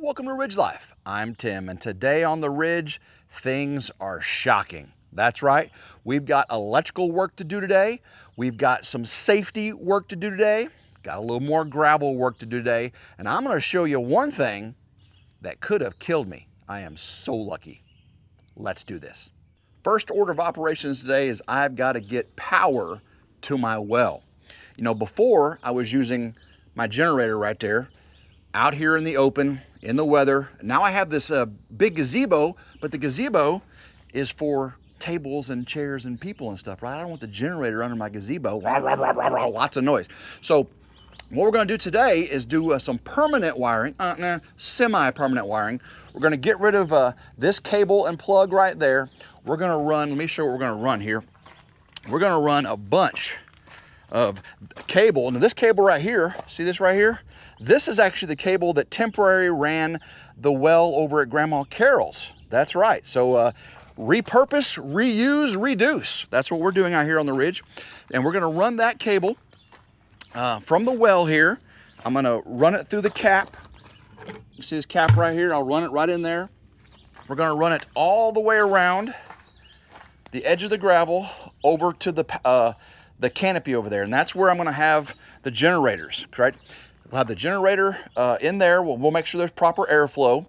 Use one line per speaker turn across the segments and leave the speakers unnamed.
Welcome to Ridge Life. I'm Tim, and today on the Ridge, things are shocking. That's right, we've got electrical work to do today, we've got some safety work to do today, got a little more gravel work to do today, and I'm gonna show you one thing that could have killed me. I am so lucky. Let's do this. First order of operations today is I've got to get power to my well. You know, before I was using my generator right there, out here in the open, in the weather. Now I have this big gazebo, but the gazebo is for tables and chairs and people and stuff, right? I don't want the generator under my gazebo. Lots of noise. So what we're going to do today is do some permanent wiring, semi-permanent wiring. We're going to get rid of this cable and plug right there. We're going to run, let me show you what we're going to run here. We're going to run a bunch of cable. And this cable right here, see this right here? This is actually the cable that temporarily ran the well over at Grandma Carol's. That's right. So repurpose, reuse, reduce. That's what we're doing out here on the ridge. And we're going to run that cable from the well here. I'm going to run it through the cap. You see this cap right here? I'll run it right in there. We're going to run it all the way around the edge of the gravel over to the canopy over there. And that's where I'm going to have the generators, right? We'll have the generator in there. We'll make sure there's proper airflow.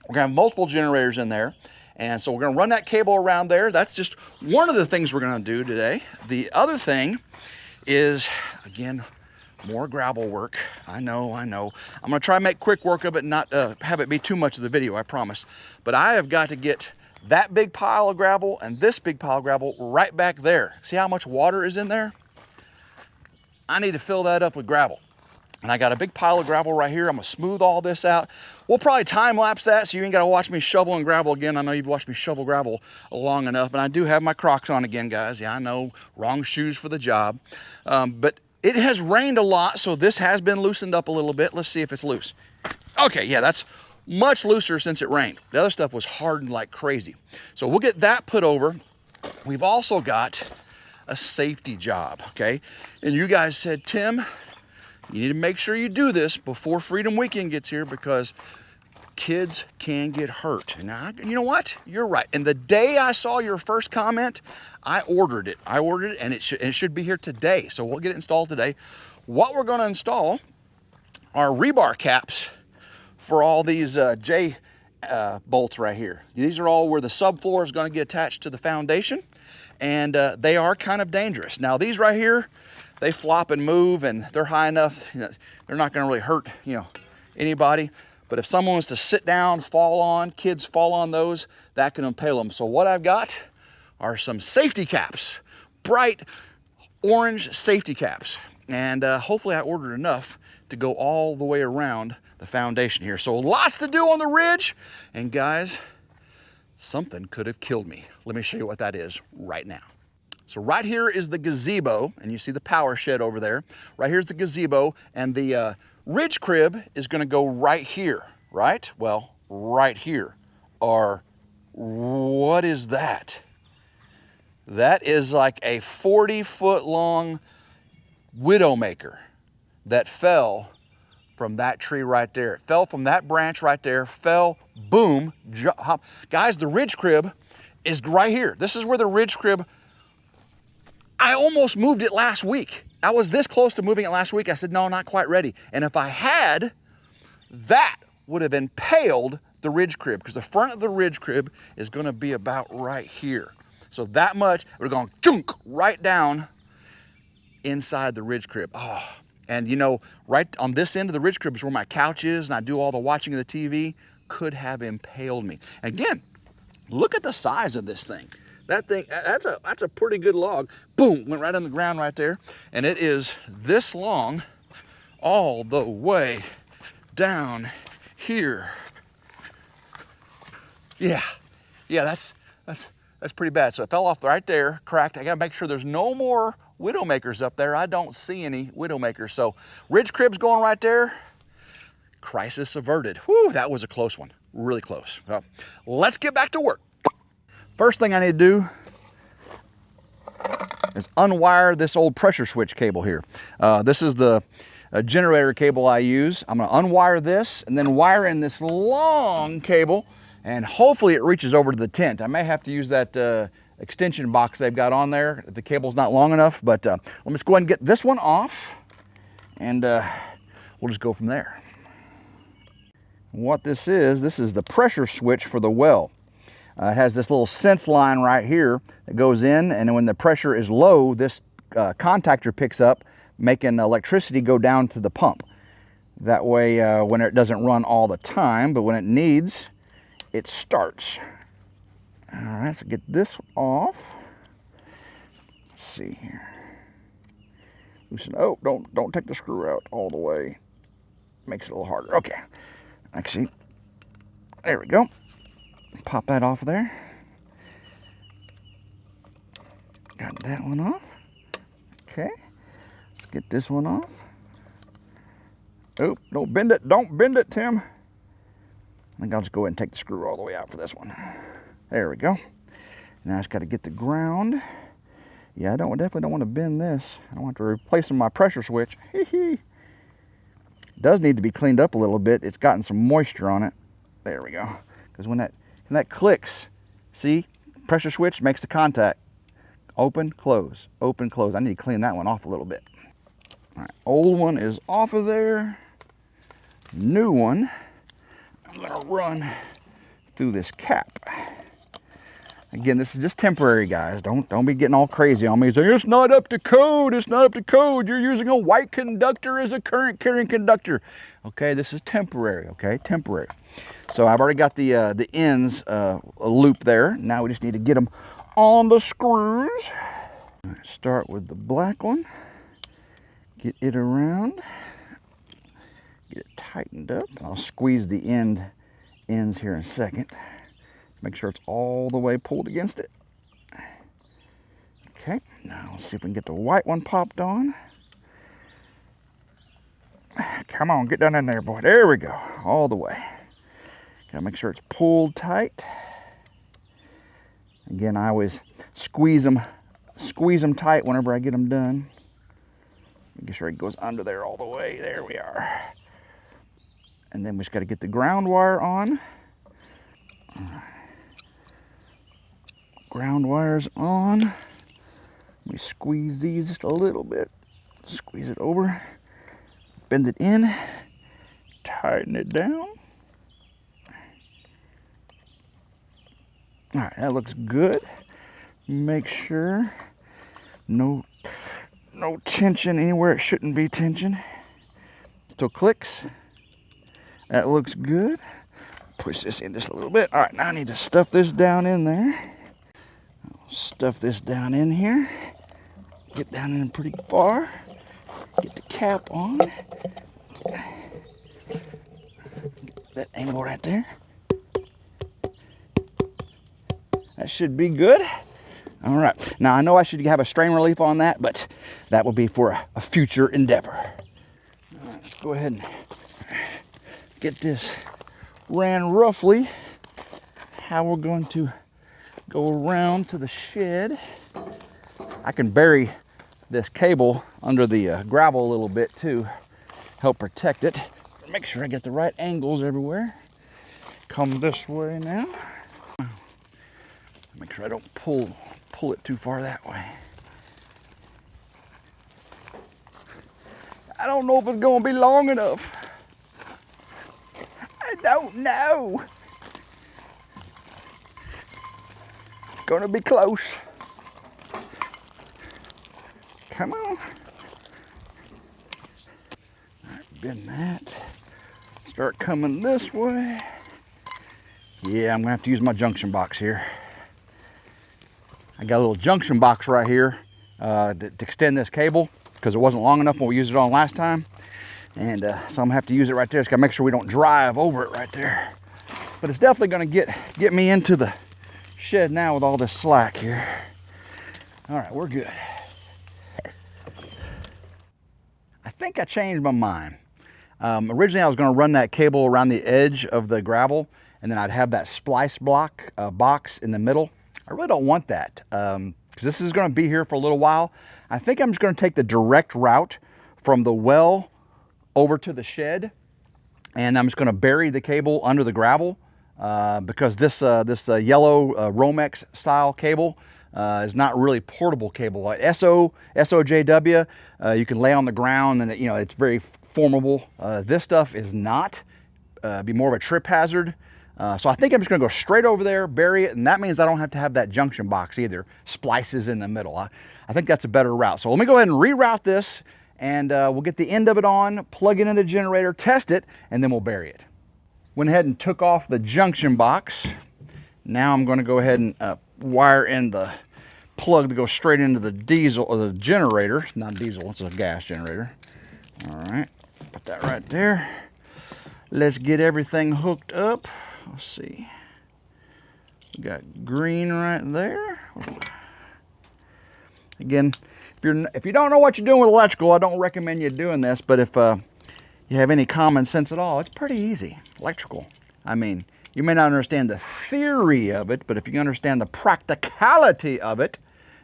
We're gonna have multiple generators in there. And so we're gonna run that cable around there. That's just one of the things we're gonna do today. The other thing is, again, more gravel work. I know. I'm gonna try and make quick work of it and not have it be too much of the video, I promise. But I have got to get that big pile of gravel and this big pile of gravel right back there. See how much water is in there? I need to fill that up with gravel. And I got a big pile of gravel right here. I'm gonna smooth all this out. We'll probably time lapse that so you ain't gotta watch me shovel and gravel again. I know you've watched me shovel gravel long enough, and I do have my Crocs on again, guys. Yeah, I know, wrong shoes for the job. But it has rained a lot, so this has been loosened up a little bit. Let's see if it's loose. Okay, yeah, that's much looser since it rained. The other stuff was hardened like crazy. So we'll get that put over. We've also got a safety job, okay? And you guys said, Tim, you need to make sure you do this before Freedom Weekend gets here because kids can get hurt. And you know what? You're right. And the day I saw your first comment, I ordered it. And it should be here today. So we'll get it installed today. What we're going to install are rebar caps for all these J bolts right here. These are all where the subfloor is going to get attached to the foundation. And they are kind of dangerous. Now these right here, they flop and move and they're high enough, you know, they're not gonna really hurt, you know, anybody. But if someone was to sit down, fall on, kids fall on those, that can impale them. So what I've got are some safety caps, bright orange safety caps. And hopefully I ordered enough to go all the way around the foundation here. So lots to do on the ridge. And guys, something could have killed me. Let me show you what that is right now. So right here is the gazebo, and you see the power shed over there. Right here's the gazebo, and the ridge crib is gonna go right here, right? Well, right here. Or what is that? That is like a 40-foot long widowmaker that fell from that tree right there. It fell from that branch right there, fell, boom. Guys, the ridge crib is right here. This is where the ridge crib, I almost moved it last week. I was this close to moving it last week. I said, no, not quite ready. And if I had, that would have impaled the ridge crib because the front of the ridge crib is gonna be about right here. So that much, we're going chunk right down inside the ridge crib. Oh, and you know, right on this end of the ridge crib is where my couch is and I do all the watching of the TV, could have impaled me. Again, look at the size of this thing. That thing, that's a pretty good log. Boom, went right on the ground right there. And it is this long all the way down here. Yeah, that's pretty bad. So it fell off right there, cracked. I gotta make sure there's no more widowmakers up there. I don't see any widowmakers. So ridge crib's going right there. Crisis averted. Whew, that was a close one, really close. Well, let's get back to work. First thing I need to do is unwire this old pressure switch cable here. This is the generator cable I use. I'm going to unwire this and then wire in this long cable, and hopefully it reaches over to the tent. I may have to use that extension box they've got on there if the cable's not long enough, but let me just go ahead and get this one off, and we'll just go from there. What this is the pressure switch for the well. It has this little sense line right here that goes in, and when the pressure is low, this contactor picks up, making electricity go down to the pump. That way, when it doesn't run all the time, but when it needs, it starts. All right, so get this off. Let's see here. Loosen. Oh, don't take the screw out all the way. Makes it a little harder. Okay. Actually, there we go. Pop that off there. Got that one off. Okay. Let's get this one off. Oh, don't bend it. Don't bend it, Tim. I think I'll just go ahead and take the screw all the way out for this one. There we go. Now I just got to get the ground. Yeah, definitely don't want to bend this. I don't want to replace my pressure switch. It does need to be cleaned up a little bit. It's gotten some moisture on it. There we go. Because when that clicks, see, pressure switch makes the contact. Open, close, open, close. I need to clean that one off a little bit. All right, old one is off of there. New one, I'm gonna run through this cap. Again, this is just temporary, guys. Don't be getting all crazy on me saying it's not up to code. It's not up to code. You're using a white conductor as a current carrying conductor. Okay, this is temporary. Okay, temporary. So I've already got the ends a loop there. Now we just need to get them on the screws. All right, start with the black one. Get it around. Get it tightened up. I'll squeeze the ends here in a second. Make sure it's all the way pulled against it. Okay, now let's see if we can get the white one popped on. Come on, get down in there, boy. There we go, all the way. Gotta make sure it's pulled tight. Again, I always squeeze them tight whenever I get them done. Make sure it goes under there all the way. There we are. And then we just gotta get the ground wire on. All right. Ground wires on. Let me squeeze these just a little bit. Squeeze it over. Bend it in. Tighten it down. All right, that looks good. Make sure no tension anywhere it shouldn't be tension. Still clicks. That looks good. Push this in just a little bit. All right, now I need to stuff this down in there. Stuff this down in here. Get down in pretty far. Get the cap on. Get that angle right there. That should be good. All right. Now I know I should have a strain relief on that, but that will be for a future endeavor. All right, let's go ahead and get this ran roughly. How we're going to go around to the shed. I can bury this cable under the gravel a little bit too, help protect it. Make sure I get the right angles everywhere. Come this way now. Make sure I don't pull it too far that way. I don't know if it's gonna be long enough. I don't know. Gonna be close. Come on. All right, bend that. Start coming this way. Yeah, I'm gonna have to use my junction box here. I got a little junction box right here to extend this cable because it wasn't long enough when we used it on last time. And so I'm gonna have to use it right there. Just gotta make sure we don't drive over it right there. But it's definitely gonna get me into the shed now with all this slack here. All right, we're good. I think I changed my mind. Originally I was gonna run that cable around the edge of the gravel, and then I'd have that splice block box in the middle. I really don't want that because this is gonna be here for a little while. I think I'm just gonna take the direct route from the well over to the shed, and I'm just going to bury the cable under the gravel because this yellow Romex style cable is not really portable cable. Like SOJW, you can lay on the ground and it's very formable. This stuff is not. Be more of a trip hazard. So I think I'm just going to go straight over there, bury it, and that means I don't have to have that junction box either. Splices in the middle. I think that's a better route. So let me go ahead and reroute this, and we'll get the end of it on, plug it in the generator, test it, and then we'll bury it. Went ahead and took off the junction box. Now I'm going to go ahead and wire in the plug to go straight into the diesel, or the generator. It's not diesel, it's a gas generator. All right, put that right there. Let's get everything hooked up. Let's see. We got green right there. Again, if you don't know what you're doing with electrical, I don't recommend you doing this, but if you have any common sense at all, it's pretty easy. Electrical. I mean, you may not understand the theory of it, but if you understand the practicality of it,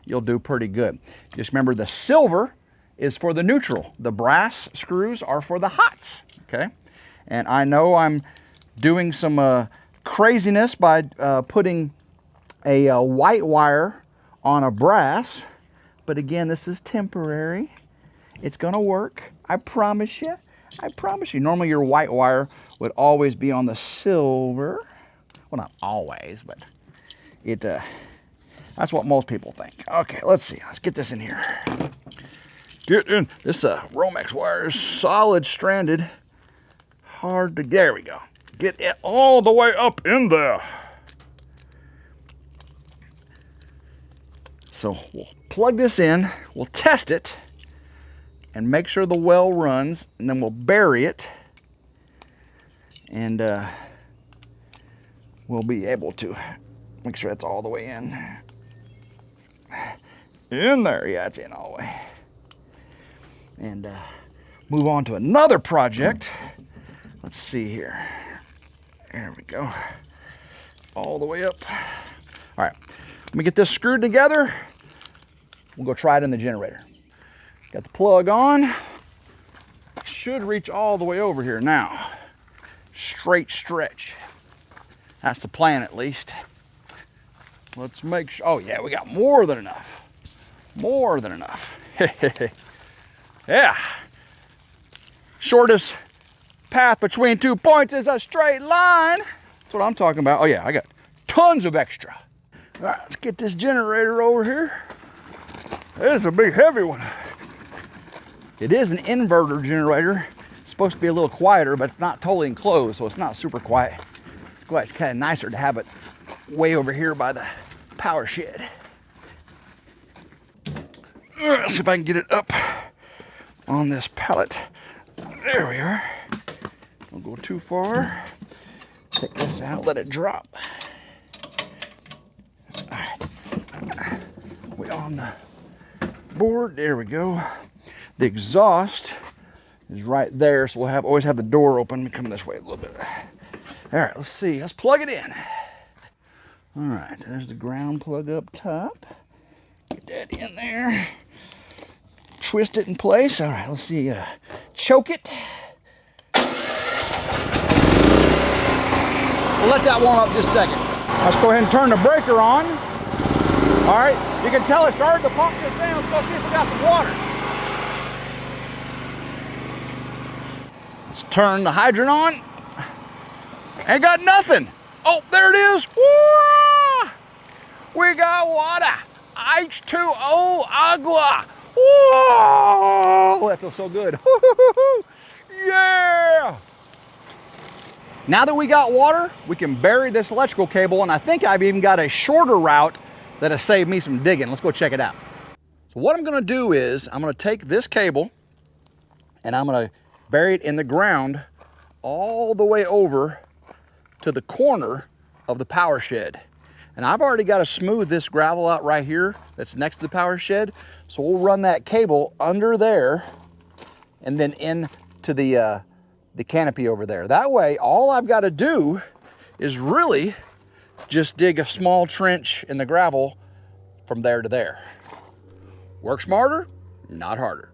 you'll do pretty good. Just remember, the silver is for the neutral. The brass screws are for the hots, okay? And I know I'm doing some craziness by putting a white wire on a brass, but again, this is temporary. It's gonna work, I promise you. I promise you. Normally your white wire would always be on the silver. Well, not always, but that's what most people think. Okay, let's see. Let's get this in here. Get in. This Romex wire is solid stranded. Hard to, there we go. Get it all the way up in there. So we'll plug this in, we'll test it, and make sure the well runs, and then we'll bury it, and we'll be able to make sure it's all the way in. In there, yeah, it's in all the way. And move on to another project. Let's see here. There we go. All the way up. All right, let me get this screwed together. We'll go try it in the generator. Got the plug on. Should reach all the way over here now. Straight stretch. That's the plan, at least. Let's make sure. Oh yeah, we got more than enough. More than enough. Yeah. Shortest path between 2 points is a straight line. That's what I'm talking about. Oh yeah, I got tons of extra. All right, let's get this generator over here. This is a big heavy one. It is an inverter generator. It's supposed to be a little quieter, but it's not totally enclosed, so it's not super quiet. It's quiet. It's kind of nicer to have it way over here by the power shed. Let's see if I can get it up on this pallet. There we are. Don't go too far. Take this out, let it drop. All right. We're on the board. There we go. The exhaust is right there, so we'll always have the door open. Let me come this way a little bit. All right, let's see. Let's plug it in. All right, there's the ground plug up top. Get that in there. Twist it in place. All right, let's see. Choke it. We'll let that warm up just a second. Let's go ahead and turn the breaker on. All right, you can tell it started to pump this down. Let's go see if we got some water. Let's turn the hydrant on. Ain't got nothing. Oh, there it is. Woo! We got water. H2O agua. Whoa! That feels so good. Yeah! Now that we got water, we can bury this electrical cable, and I think I've even got a shorter route that has saved me some digging. Let's go check it out. So what I'm gonna do is, I'm gonna take this cable and I'm gonna bury it in the ground all the way over to the corner of the power shed. And I've already got to smooth this gravel out right here that's next to the power shed. So we'll run that cable under there and then into the canopy over there. That way, all I've got to do is really just dig a small trench in the gravel from there to there. Work smarter, not harder.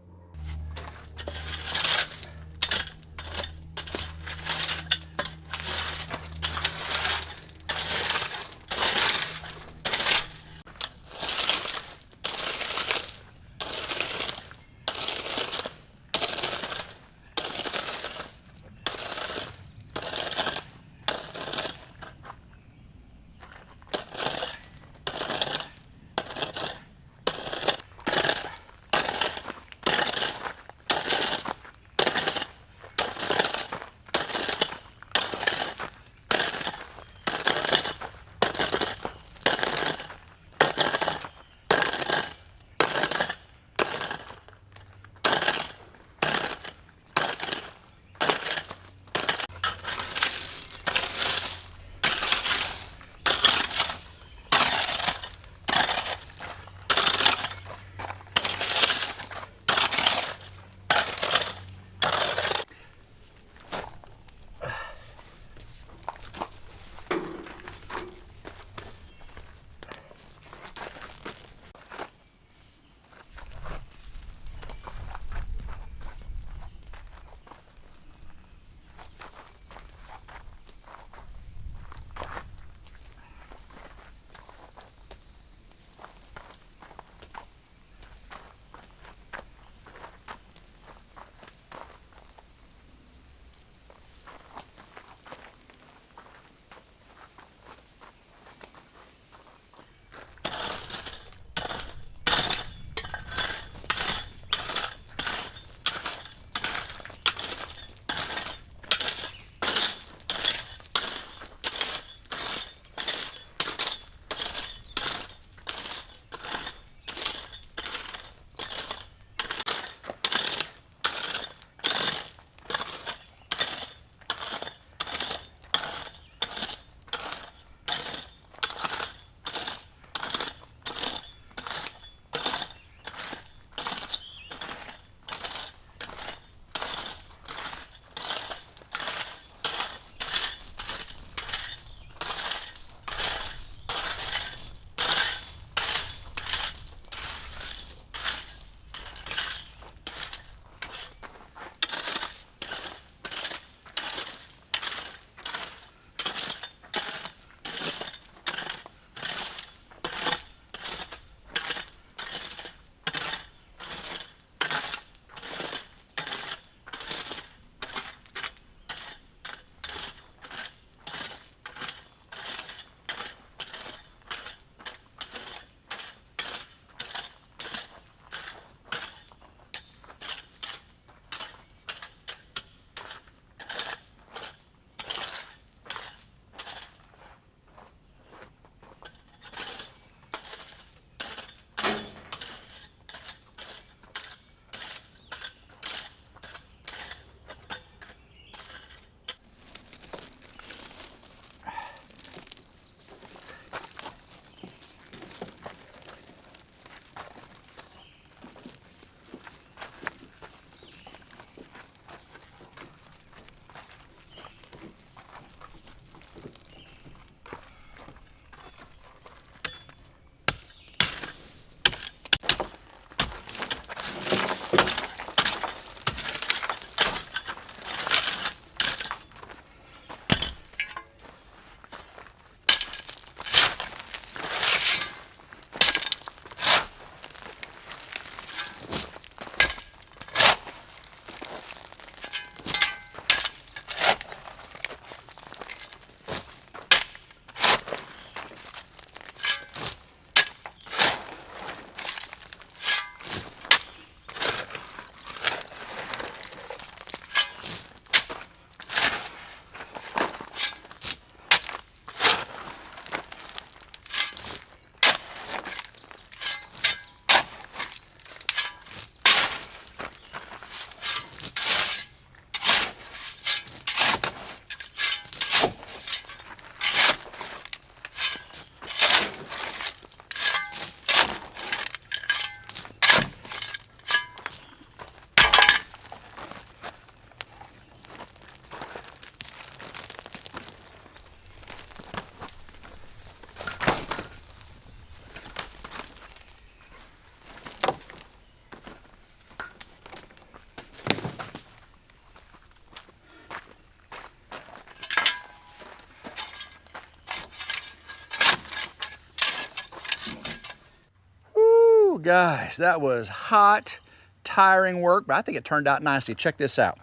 guys, that was hot, tiring work, but I think it turned out nicely. Check this out.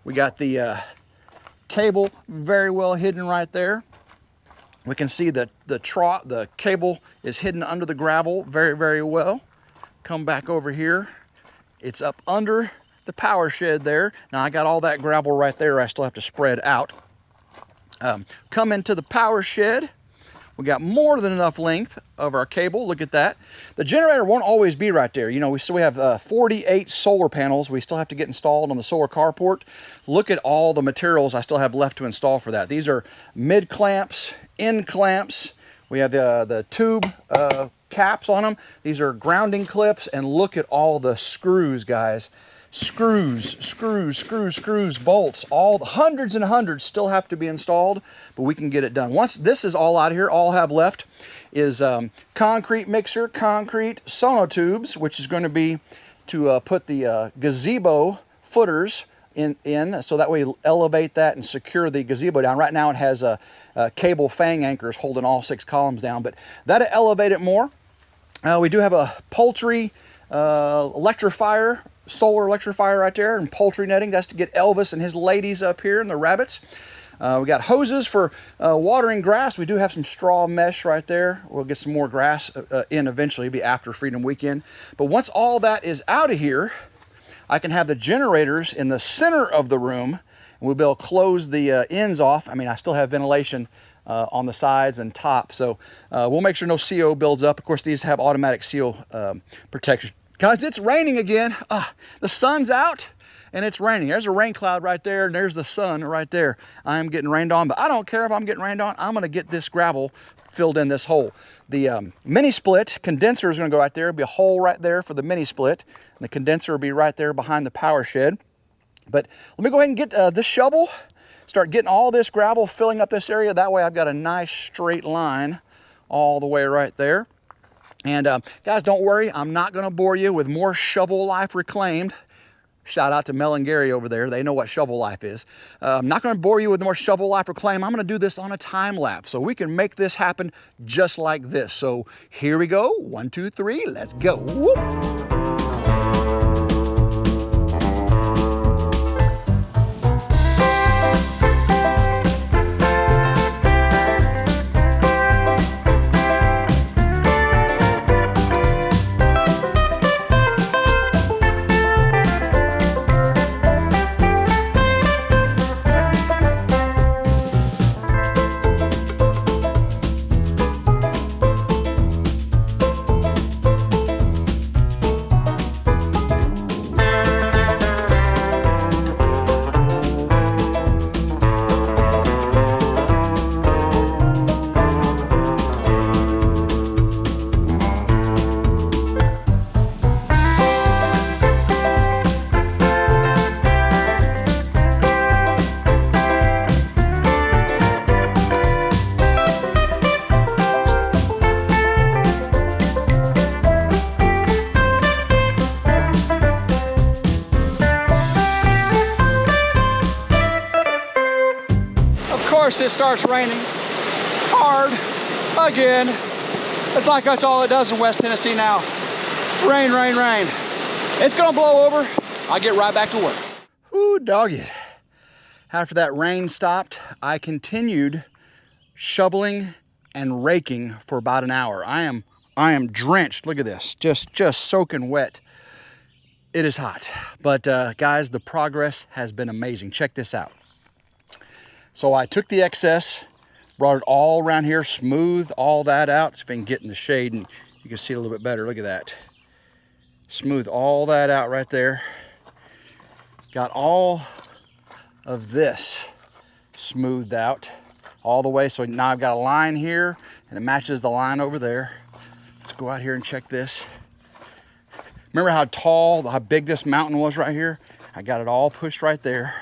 We got the cable very well hidden right there. We can see that the cable is hidden under the gravel very, very well. Come back over here. It's up under the power shed there. Now I got all that gravel right there. I still have to spread out. Come into the power shed. We got more than enough length of our cable. Look at that. The generator won't always be right there. You know, we have 48 solar panels we still have to get installed on the solar carport. Look at all the materials I still have left to install for that. These are mid clamps, end clamps. We have the tube caps on them. These are grounding clips, and look at all the screws, guys. Screws, bolts, all hundreds and hundreds still have to be installed, but we can get it done. Once this is all out of here, all I have left is concrete mixer, concrete sonotubes, which is going to be to put the gazebo footers in, so that way elevate that and secure the gazebo down. Right now it has cable fang anchors holding all 6 columns down, but that'll elevate it more. We do have a poultry electrifier, solar electrifier right there, and poultry netting. That's to get Elvis and his ladies up here and the rabbits. We got hoses for watering grass. We do have some straw mesh right there. We'll get some more grass in eventually. It'll be after Freedom Weekend. But once all that is out of here, I can have the generators in the center of the room, and we'll be able to close the ends off. I mean, I still have ventilation on the sides and top, so we'll make sure no CO builds up. Of course, these have automatic CO protection. Guys, it's raining again. The sun's out and it's raining. There's a rain cloud right there, and there's the sun right there. I am getting rained on, but I don't care if I'm getting rained on. I'm gonna get this gravel filled in this hole. The mini split condenser is gonna go right there. There'll be a hole right there for the mini split, and the condenser will be right there behind the power shed. But let me go ahead and get this shovel, start getting all this gravel, filling up this area. That way I've got a nice straight line all the way right there. And guys, don't worry, I'm not gonna bore you with more Shovel Life Reclaimed. Shout out to Mel and Gary over there. They know what Shovel Life is. I'm not gonna bore you with more Shovel Life Reclaim. I'm gonna do this on a time lapse so we can make this happen just like this. So here we go, 1, 2, 3, let's go. Whoop. It starts raining hard again. It's like that's all it does in West Tennessee now. Rain, rain, rain. It's gonna blow over. I'll get right back to work. Ooh, dog it. After that rain stopped, I continued shoveling and raking for about an hour. I am drenched. Look at this, just soaking wet. It is hot, but guys, the progress has been amazing. Check this out. So I took the excess, brought it all around here, smoothed all that out. See if I can get in the shade and you can see it a little bit better. Look at that. Smooth all that out right there. Got all of this smoothed out all the way. So now I've got a line here and it matches the line over there. Let's go out here and check this. Remember how tall, how big this mountain was right here? I got it all pushed right there.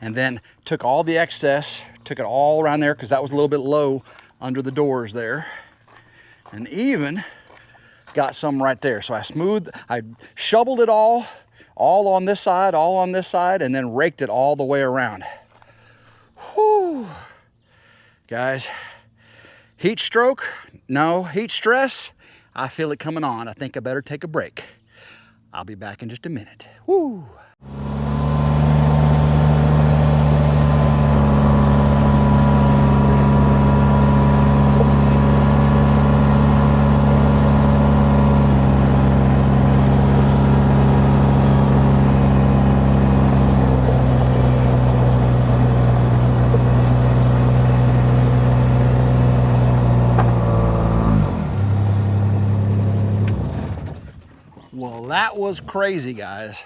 And then took all the excess, took it all around there because that was a little bit low under the doors there. And even got some right there. So I shoveled it all on this side, and then raked it all the way around. Whew. Guys, heat stroke? No. Heat stress? I feel it coming on. I think I better take a break. I'll be back in just a minute. Woo! Well, that was crazy, guys.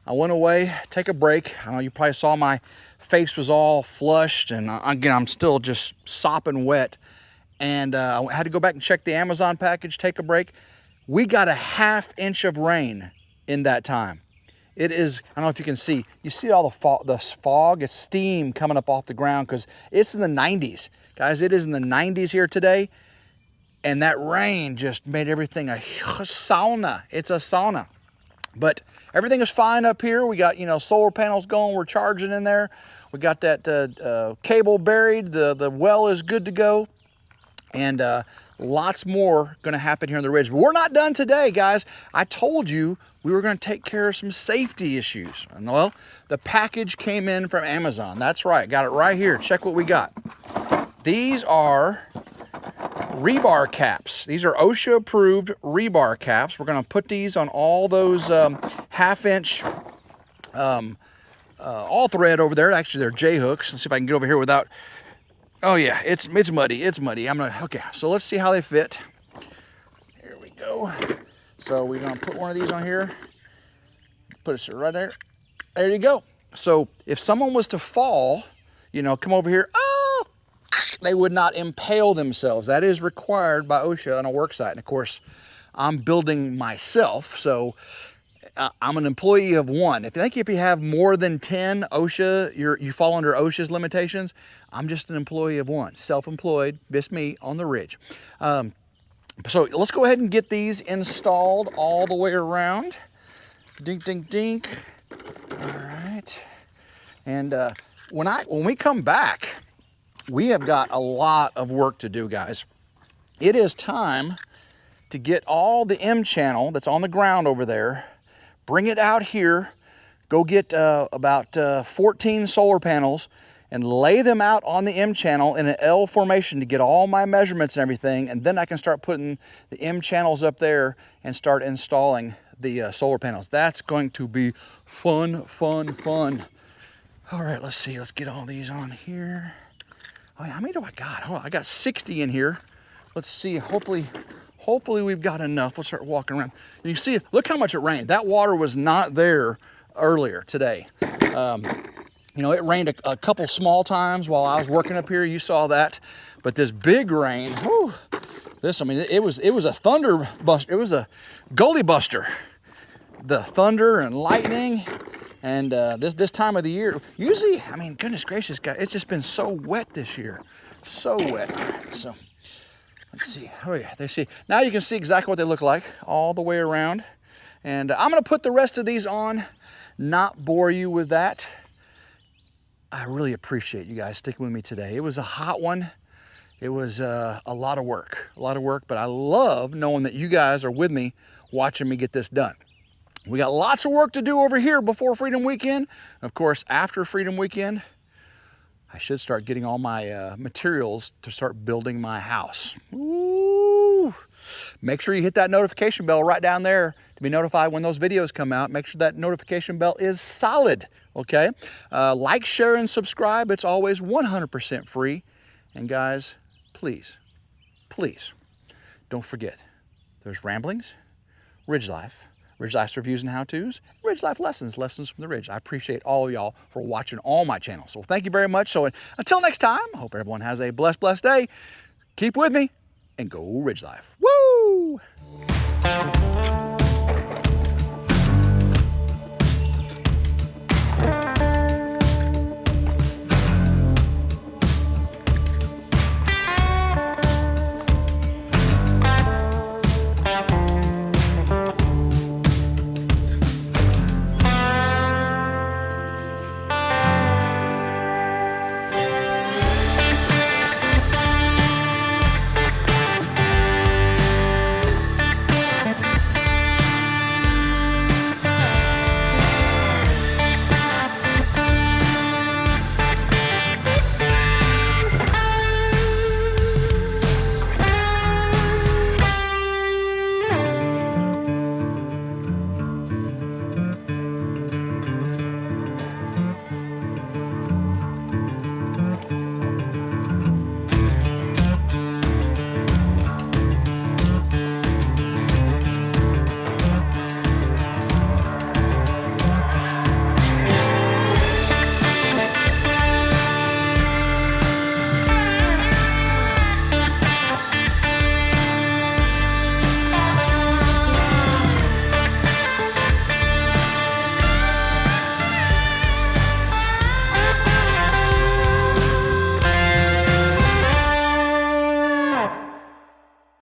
I went away, take a break. I know you probably saw my face was all flushed, and again, I'm still just sopping wet. And I had to go back and check the Amazon package, take a break. We got a ½ inch of rain in that time. It is, I don't know if you can see, you see all the fog, it's steam coming up off the ground because it's in the 90s. Guys, it is in the 90s here today. And that rain just made everything a sauna. It's a sauna. But everything is fine up here. We got, solar panels going. We're charging in there. We got that cable buried. The well is good to go. And lots more going to happen here on the ridge. But we're not done today, guys. I told you we were going to take care of some safety issues. And well, the package came in from Amazon. That's right. Got it right here. Check what we got. These are rebar caps. These are OSHA approved rebar caps. We're going to put these on all those ½ inch all thread over there. Actually, they're J hooks. Let's see if I can get over here without. Oh yeah, it's muddy. It's muddy. Okay. So let's see how they fit. Here we go. So we're going to put one of these on here. Put it right there. There you go. So if someone was to fall, come over here. They would not impale themselves. That is required by OSHA on a work site. And of course, I'm building myself, so I'm an employee of one. If you have more than 10 OSHA, you fall under OSHA's limitations. I'm just an employee of one, self-employed, just me on the ridge. So let's go ahead and get these installed all the way around. Dink, dink, dink. All right. And when we come back, we have got a lot of work to do, guys. It is time to get all the M channel that's on the ground over there, bring it out here, go get about 14 solar panels and lay them out on the M channel in an L formation to get all my measurements and everything, and then I can start putting the M channels up there and start installing the solar panels. That's going to be fun, fun, fun. All right, let's see. Let's get all these on here. Oh, how many do I got? Oh, I got 60 in here. Let's see. Hopefully we've got enough. Let's start walking around. You see, look how much it rained. That water was not there earlier today. It rained a couple small times while I was working up here. You saw that. But this big rain, whew, it was a thunder buster. It was a gully buster. The thunder and lightning. And this time of the year, usually, goodness gracious, guys, it's just been so wet this year. So wet. So, let's see. Oh yeah, now you can see exactly what they look like all the way around. And I'm going to put the rest of these on, not bore you with that. I really appreciate you guys sticking with me today. It was a hot one. It was a lot of work, but I love knowing that you guys are with me watching me get this done. We got lots of work to do over here before Freedom Weekend. Of course, after Freedom Weekend, I should start getting all my materials to start building my house. Ooh. Make sure you hit that notification bell right down there to be notified when those videos come out. Make sure that notification bell is solid, okay? Like, share, and subscribe. It's always 100% free. And guys, please, don't forget, there's Ramblings, RidgeLife, RidgeLife's Reviews and How-Tos, RidgeLife Lessons, Lessons from the Ridge. I appreciate all of y'all for watching all my channels. So thank you very much. So until next time, I hope everyone has a blessed day. Keep with me and go RidgeLife. Woo!